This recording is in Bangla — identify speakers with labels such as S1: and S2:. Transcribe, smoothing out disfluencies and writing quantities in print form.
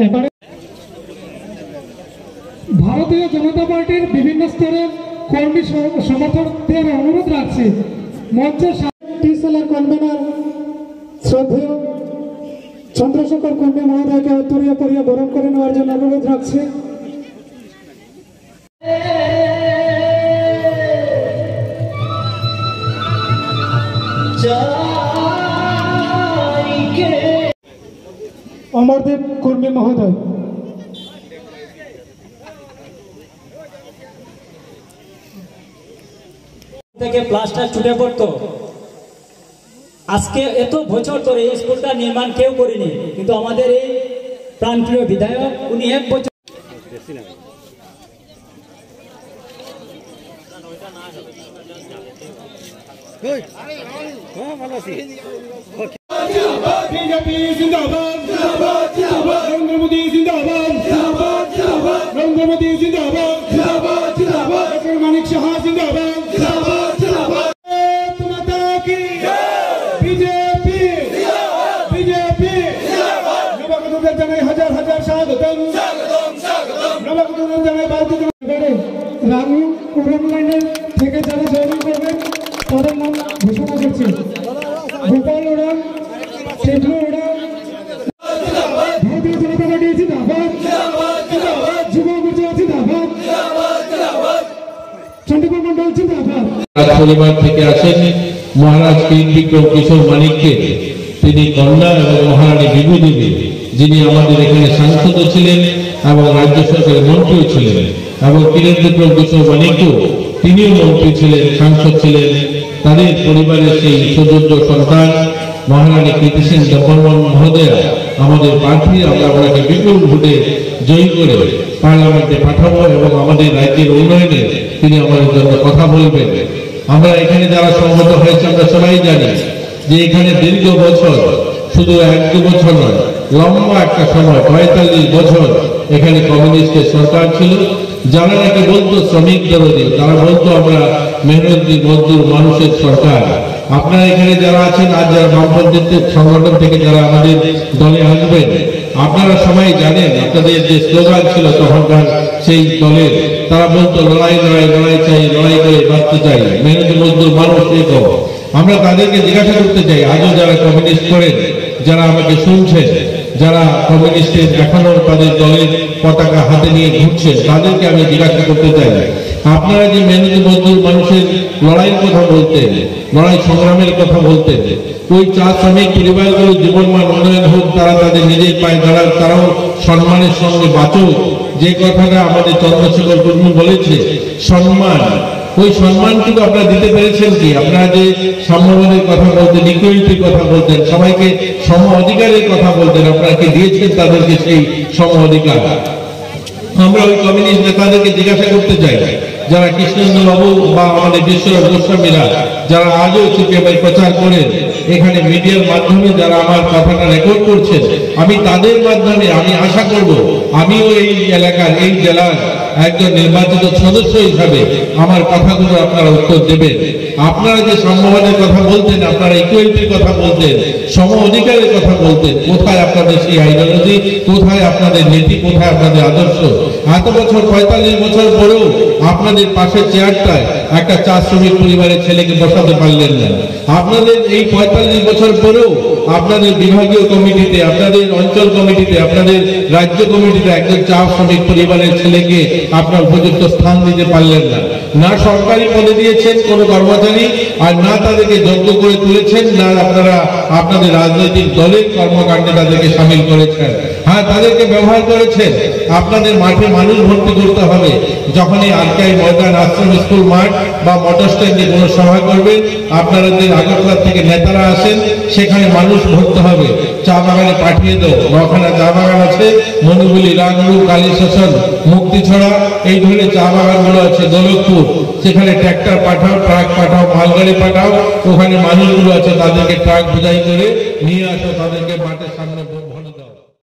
S1: এবারে ভারতীয় জনতা পার্টির বিভিন্ন স্তরের কর্মী সমর্থকদের অনুরোধ রাখছি মঞ্চের টিসেলের কনভেনার শ্রদ্ধেয় চন্দ্রশেখর কুন্ডু মহোদয়কে উত্তরীয় পরিয়ে বরণ করে নেওয়ার জন্য অনুরোধ রাখছি। অমরদেব কর্মী মহোদয়
S2: থেকে প্লাস্টার ছুটে পড়তো। আজকে এত বছর ধরে এই স্কুলটা নির্মাণ কেউ করেনি, কিন্তু আমাদের এই প্রাণপ্রিয় বিধায়ক উনি 1 বছর
S3: बीजेपी जिंदाबाद जिंदाबाद जिंदाबाद नरेंद्र मोदी जिंदाबाद जिंदाबाद जिंदाबाद नरेंद्र मोदी जिंदाबाद जिंदाबाद जिंदाबाद डॉक्टर मानिक शाह जिंदाबाद जिंदाबाद जिंदाबाद माता की बीजेपी बीजेपी नवगठबंधन জানাই হাজার হাজার স্বাগতম স্বাগতম স্বাগতম নবগঠবন্ধন জানাই ভারতীয় জনতা
S1: রামু কুরম লাইনের থেকে যারা জয়েন করবেন তাদের নাম ঘোষণা করছি। গোপাল ওরাম, শেখু ওরাম, ভারতীয় জনতা পার্টি জিন্দাবাদ, যুব মোর্চা জিন্দাবাদ, চন্দ্রপুর মন্ডল জিন্দাবাদ।
S4: পরিবার থেকে আসেন মহারাজ বীর বিক্রম কিশোর মানিককে, তিনি কন্যা এবং মহারানী বিভু দেবী, যিনি আমাদের এখানে সাংসদ ছিলেন এবং রাজ্য সরকারের মন্ত্রীও ছিলেন, এবং বীর বিক্রম কিশোর মানিকও তিনিও মন্ত্রী ছিলেন, সাংসদ ছিলেন। তাদের পরিবারের সেই সুযোগ্য সন্তান মহারানী কৃতি সেন দেববর্মন মহোদয়া আমাদের প্রার্থী, আমরা ওনাকে বিপুল ভোটে জয়ী করে পার্লামেন্টে পাঠাবো এবং আমাদের রাজ্যের উন্নয়নে তিনি আমাদের জন্য কথা বলবেন। আমরা এখানে যারা সমবেত হয়েছে আমরা সবাই জানি যে এখানে দীর্ঘ বছর, শুধু 1-2 বছর নয়, লম্বা একটা সময় 45 বছর এখানে কমিউনিস্টের সরকার ছিল। যারা নাকি বলতো শ্রমিক বিরোধী, তারা বলতো আমরা মেহনতি মজদুর মানুষের সরকার। আপনারা এখানে যারা আছেন, আজ যারা বামপন্থীদের সংগঠন থেকে যারা আমাদের দলে আসবেন, আপনারা সবাই জানেন আপনাদের যে স্লোগান ছিল তখনকার সেই দলের, তারা বলতো লড়াই লড়াই লড়াই চাই, লড়াই করে বাঁচতে চাই, মেহনতি মজদুর মানুষ এই কম। আমরা তাদেরকে জিজ্ঞাসা করতে চাই, আজও যারা কমিউনিস্ট করেন, যারা আমাকে শুনছেন, যারা কমিউনিস্টের এখনো তাদের দলের পতাকা হাতে নিয়ে ঘুরছেন, তাদেরকে আমি জিজ্ঞাসা করতে চাই, আপনারা যে মেহনতি মজদুর মানুষের লড়াইয়ের কথা বলতেন, লড়াই সংগ্রামের কথা বলতেন, ওই চা শ্রমিক পরিবারগুলোর জীবনমান উন্নয়ন হোক, তারা তাদের নিজের পায়ে দাঁড়ান, তারাও সম্মানের সঙ্গে বাঁচুক, যে কথাটা আমাদের চন্দ্রশেখর কুন্ডু বলেছে, সম্মান, ওই সম্মানটুকু আপনারা দিতে পেরেছেন কি? আপনারা যে সাম্যবাদের কথা বলতেন, ইকুয়ালিটির কথা বলতেন, সবাইকে সম অধিকারের কথা বলতেন, আপনারা কি দিয়েছেন তাদেরকে সেই সম অধিকার? আমরা ওই কমিউনিস্ট নেতাদেরকে জিজ্ঞাসা করতে চাই, যারা কৃষ্ণেন্দ্র বাবু বা আমাদের বিশ্বনাথ গোস্বামীরা যারা আজও সিপিএমের প্রচার করেন, এখানে মিডিয়ার মাধ্যমে যারা আমার কথাটা রেকর্ড করছেন, আমি তাদের মাধ্যমে আমি আশা করব আমিও এই এলাকার, এই জেলার একজন নির্বাচিত সদস্য হিসাবে আমার কথাগুলো আপনারা উত্তর দেবেন। আপনারা যে সম্মানের কথা বলতেন, আপনারা ইকুয়ালিটির কথা বলতেন, সম অধিকারের কথা বলতেন, কোথায় আপনাদের সেই আইডিওলজি, কোথায় আপনাদের নীতি, কোথায় আপনাদের আদর্শ? এত বছর 45 বছর পরেও আপনাদের পাশের চেয়ারটায় একটা চা শ্রমিক পরিবারের ছেলেকে বসাতে পারলেন না। আপনাদের এই 45 বছর পরেও আপনাদের বিভাগীয় কমিটিতে, আপনাদের অঞ্চল কমিটিতে, আপনাদের রাজ্য কমিটিতে একজন চা শ্রমিক পরিবারের ছেলেকে আপনার উপযুক্ত স্থান দিতে পারলেন না। না সরকারি পদে দিয়েছেন কোনো কর্মচারী, আর না তাদেরকে যোগ্য করে তুলেছেন, না আপনারা আপনাদের রাজনৈতিক দলের কর্মকাণ্ডে তাদেরকে সামিল করেছেন। হ্যাঁ, তাদেরকে ব্যবহার করেছেন। আপনাদের মাঠে মানুষ ভর্তি করতে হবে। যখনই আরকেআই ময়দান, আশ্রম স্কুল মাঠ বা মোটর স্ট্যান্ডে কোনো সভা করবেন, আপনাদের আগরতলা থেকে নেতারা আসেন, সেখানে মানুষ ভরতে হবে। চা বাগানে পাঠিয়ে দাও, 9খানা চা বাগান আছে, মনুগুলি, রাঙ্গুর, কালীশাসন, মুক্তিছড়া, এই ধরনের চা বাগানগুলো আছে, দৌলতপুর, সেখানে ট্র্যাক্টর পাঠাও, ট্রাক পাঠাও, মালগাড়ি পাঠাও, ওখানে মানুষগুলো আছে, তাদেরকে ট্রাক বোঝাই করে নিয়ে আসো, তাদেরকে মাঠের সামনে